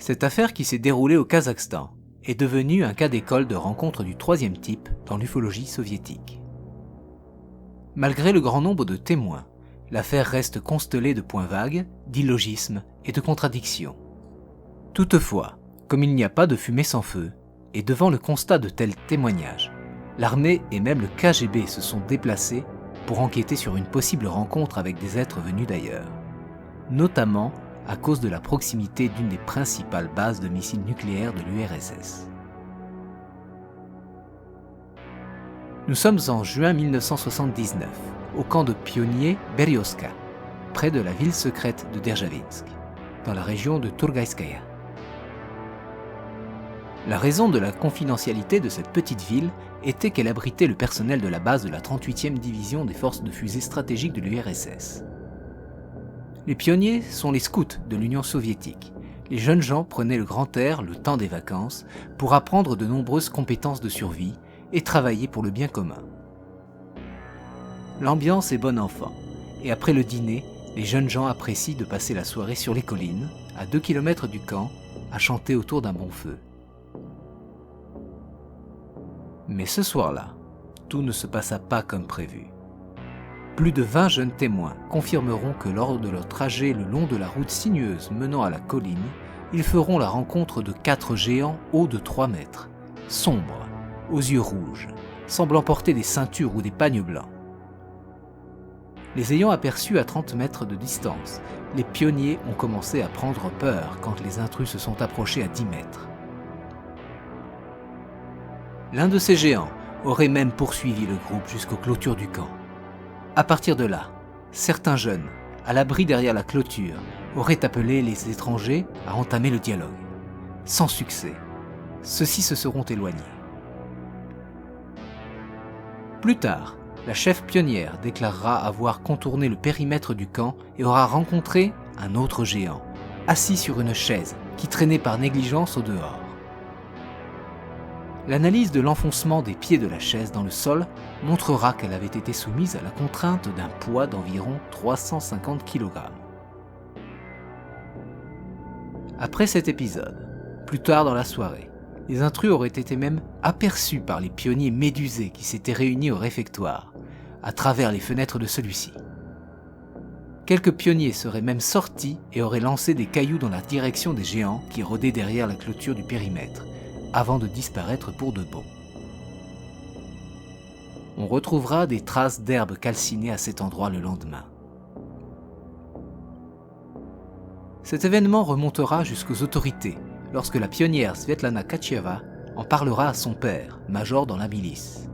Cette affaire qui s'est déroulée au Kazakhstan est devenue un cas d'école de rencontre du troisième type dans l'ufologie soviétique. Malgré le grand nombre de témoins, l'affaire reste constellée de points vagues, d'illogismes et de contradictions. Toutefois, comme il n'y a pas de fumée sans feu, et devant le constat de tels témoignages, l'armée et même le KGB se sont déplacés pour enquêter sur une possible rencontre avec des êtres venus d'ailleurs, notamment à cause de la proximité d'une des principales bases de missiles nucléaires de l'URSS. Nous sommes en juin 1979, au camp de pionniers Berioska, près de la ville secrète de Derzhavinsk, dans la région de Turgaïskaya. La raison de la confidentialité de cette petite ville était qu'elle abritait le personnel de la base de la 38e division des forces de fusée stratégiques de l'URSS. Les pionniers sont les scouts de l'Union soviétique. Les jeunes gens prenaient le grand air, le temps des vacances, pour apprendre de nombreuses compétences de survie et travailler pour le bien commun. L'ambiance est bon enfant, et après le dîner, les jeunes gens apprécient de passer la soirée sur les collines, à 2 km du camp, à chanter autour d'un bon feu. Mais ce soir-là, tout ne se passa pas comme prévu. Plus de 20 jeunes témoins confirmeront que lors de leur trajet le long de la route sinueuse menant à la colline, ils feront la rencontre de 4 géants hauts de 3 mètres, sombres, aux yeux rouges, semblant porter des ceintures ou des pagnes blancs. Les ayant aperçus à 30 mètres de distance, les pionniers ont commencé à prendre peur quand les intrus se sont approchés à 10 mètres. L'un de ces géants aurait même poursuivi le groupe jusqu'aux clôtures du camp. À partir de là, certains jeunes, à l'abri derrière la clôture, auraient appelé les étrangers à entamer le dialogue. Sans succès, ceux-ci se seront éloignés. Plus tard, la chef pionnière déclarera avoir contourné le périmètre du camp et aura rencontré un autre géant, assis sur une chaise qui traînait par négligence au dehors. L'analyse de l'enfoncement des pieds de la chaise dans le sol montrera qu'elle avait été soumise à la contrainte d'un poids d'environ 350 kg. Après cet épisode, plus tard dans la soirée, les intrus auraient été même aperçus par les pionniers médusés qui s'étaient réunis au réfectoire, à travers les fenêtres de celui-ci. Quelques pionniers seraient même sortis et auraient lancé des cailloux dans la direction des géants qui rôdaient derrière la clôture du périmètre, avant de disparaître pour de bon. On retrouvera des traces d'herbes calcinées à cet endroit le lendemain. Cet événement remontera jusqu'aux autorités lorsque la pionnière Svetlana Kacheva en parlera à son père, major dans la milice.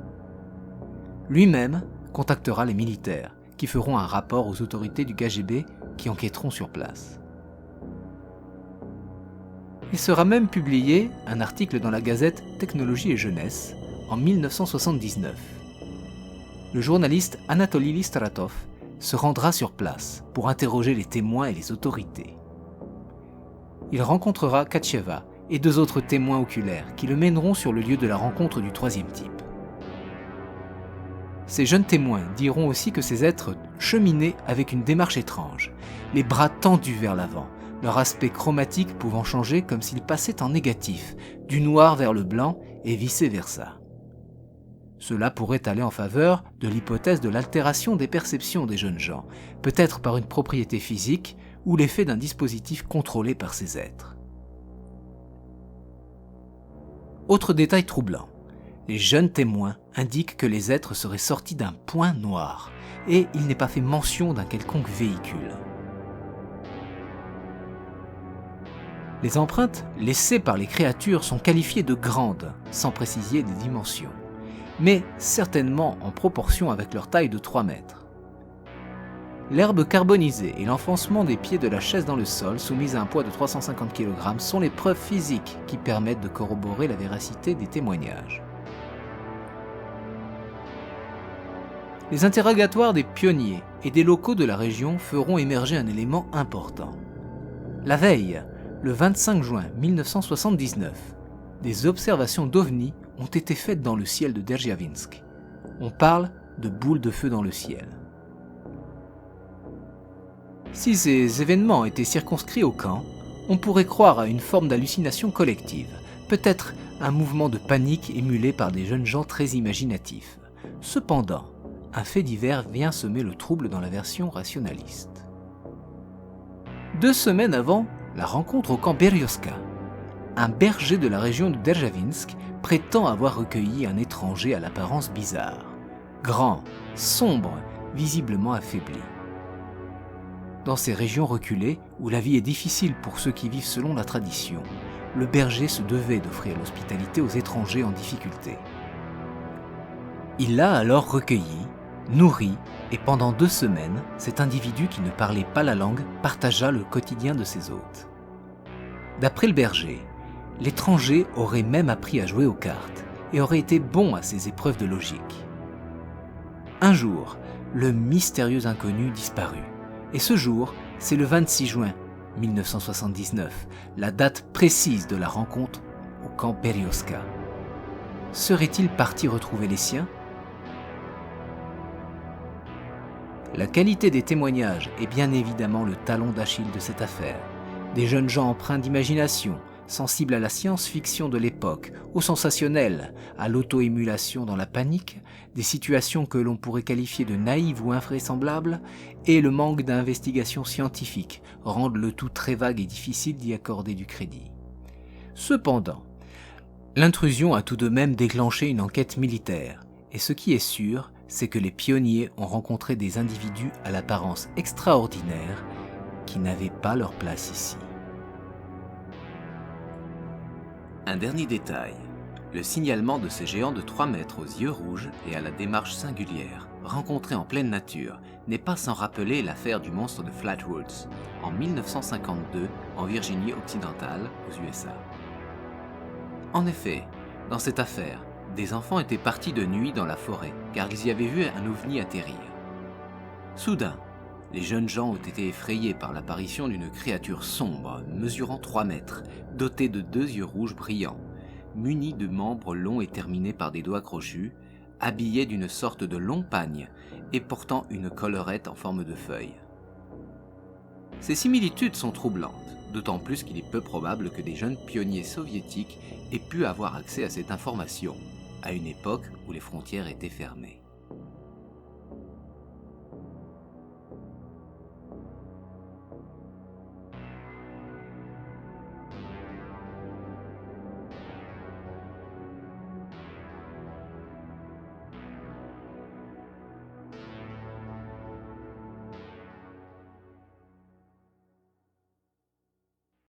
Lui-même contactera les militaires qui feront un rapport aux autorités du KGB qui enquêteront sur place. Il sera même publié un article dans la gazette Technologie et Jeunesse en 1979. Le journaliste Anatoly Listratov se rendra sur place pour interroger les témoins et les autorités. Il rencontrera Kacheva et 2 autres témoins oculaires qui le mèneront sur le lieu de la rencontre du troisième type. Ces jeunes témoins diront aussi que ces êtres cheminaient avec une démarche étrange, les bras tendus vers l'avant, leur aspect chromatique pouvant changer comme s'ils passaient en négatif, du noir vers le blanc et vice-versa. Cela pourrait aller en faveur de l'hypothèse de l'altération des perceptions des jeunes gens, peut-être par une propriété physique ou l'effet d'un dispositif contrôlé par ces êtres. Autre détail troublant, les jeunes témoins indiquent que les êtres seraient sortis d'un point noir, et il n'est pas fait mention d'un quelconque véhicule. Les empreintes laissées par les créatures sont qualifiées de grandes, sans préciser les dimensions, mais certainement en proportion avec leur taille de 3 mètres. L'herbe carbonisée et l'enfoncement des pieds de la chaise dans le sol, soumise à un poids de 350 kg, sont les preuves physiques qui permettent de corroborer la véracité des témoignages. Les interrogatoires des pionniers et des locaux de la région feront émerger un élément important. La veille, le 25 juin 1979, des observations d'OVNI ont été faites dans le ciel de Dzerzhavinsk. On parle de boules de feu dans le ciel. Si ces événements étaient circonscrits au camp, on pourrait croire à une forme d'hallucination collective, peut-être un mouvement de panique émulé par des jeunes gens très imaginatifs. Cependant, un fait divers vient semer le trouble dans la version rationaliste. 2 semaines avant la rencontre au camp Berioska, un berger de la région de Dzerzhavinsk prétend avoir recueilli un étranger à l'apparence bizarre, grand, sombre, visiblement affaibli. Dans ces régions reculées, où la vie est difficile pour ceux qui vivent selon la tradition, le berger se devait d'offrir l'hospitalité aux étrangers en difficulté. Il l'a alors recueilli, nourri, et pendant 2 semaines, cet individu qui ne parlait pas la langue partagea le quotidien de ses hôtes. D'après le berger, l'étranger aurait même appris à jouer aux cartes et aurait été bon à ses épreuves de logique. Un jour, le mystérieux inconnu disparut. Et ce jour, c'est le 26 juin 1979, la date précise de la rencontre au camp Berioska. Serait-il parti retrouver les siens ? La qualité des témoignages est bien évidemment le talon d'Achille de cette affaire. Des jeunes gens empreints d'imagination, sensibles à la science-fiction de l'époque, au sensationnel, à l'auto-émulation dans la panique, des situations que l'on pourrait qualifier de naïves ou invraisemblables, et le manque d'investigation scientifique rendent le tout très vague et difficile d'y accorder du crédit. Cependant, l'intrusion a tout de même déclenché une enquête militaire, et ce qui est sûr, c'est que les pionniers ont rencontré des individus à l'apparence extraordinaire qui n'avaient pas leur place ici. Un dernier détail, le signalement de ces géants de 3 mètres aux yeux rouges et à la démarche singulière, rencontrés en pleine nature, n'est pas sans rappeler l'affaire du monstre de Flatwoods, en 1952 en Virginie occidentale, aux USA. En effet, dans cette affaire, des enfants étaient partis de nuit dans la forêt car ils y avaient vu un ovni atterrir. Soudain, les jeunes gens ont été effrayés par l'apparition d'une créature sombre, mesurant 3 mètres, dotée de 2 yeux rouges brillants, munie de membres longs et terminés par des doigts crochus, habillée d'une sorte de long pagne et portant une collerette en forme de feuille. Ces similitudes sont troublantes, d'autant plus qu'il est peu probable que des jeunes pionniers soviétiques aient pu avoir accès à cette information, à une époque où les frontières étaient fermées.